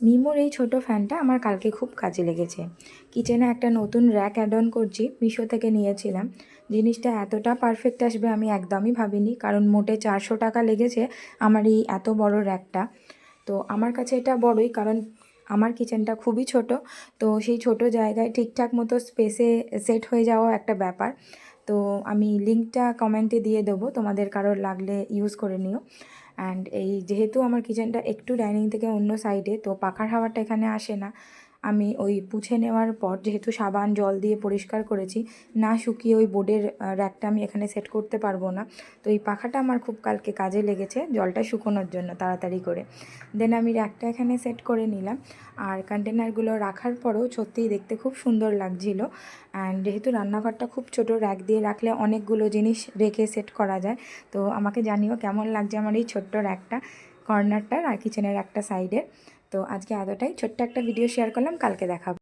মিমোর এই ছোট ফ্যানটা আমার কালকে খুব কাজে লেগেছে। কিচেনে একটা নতুন র্যাক অ্যাড অন করছি, মিশো থেকে নিয়েছিলাম। জিনিসটা এতটা পারফেক্ট আসবে আমি একদমই ভাবিনি, কারণ মোটে 400 টাকা লেগেছে আমার এই এত বড় র্যাকটা। তো আমার কাছে এটা বড়ই, কারণ আমার কিচেনটা খুবই ছোট। তো সেই ছোট জায়গায় ঠিকঠাক মতো স্পেসে সেট হয়ে যাওয়া একটা ব্যাপার। তো আমি লিঙ্কটা কমেন্টে দিয়ে দেবো, তোমাদের কারোর লাগলে ইউজ করে নিও। অ্যান্ড এই যেহেতু আমার কিচেনটা একটু ডাইনিং থেকে অন্য সাইডে, তো পাখার হাওয়াটা এখানে আসে না। আমি ওই পুছে নেওয়ার পর যেহেতু সাবান জল দিয়ে পরিষ্কার করেছি, না শুকিয়ে ওই বোর্ডের র্যাকটা আমি এখানে সেট করতে পারবো না। তো এই পাখাটা আমার খুব কালকে কাজে লেগেছে জলটা শুকোনোর জন্য তাড়াতাড়ি করে। দেন আমি র্যাকটা এখানে সেট করে নিলাম। আর কন্টেনারগুলো রাখার পরেও সত্যিই দেখতে খুব সুন্দর লাগছিলো। অ্যান্ড যেহেতু রান্নাঘরটা খুব ছোটো, র্যাক দিয়ে রাখলে অনেকগুলো জিনিস রেখে সেট করা যায়। তো আমাকে জানিও কেমন লাগছে আমার এই ছোট্ট র্যাকটা, কর্নারটার আর কিচেনের একটা সাইডে। তো আজকে এতটাই, ছোট্ট একটা ভিডিও শেয়ার করলাম, কালকে দেখাবো।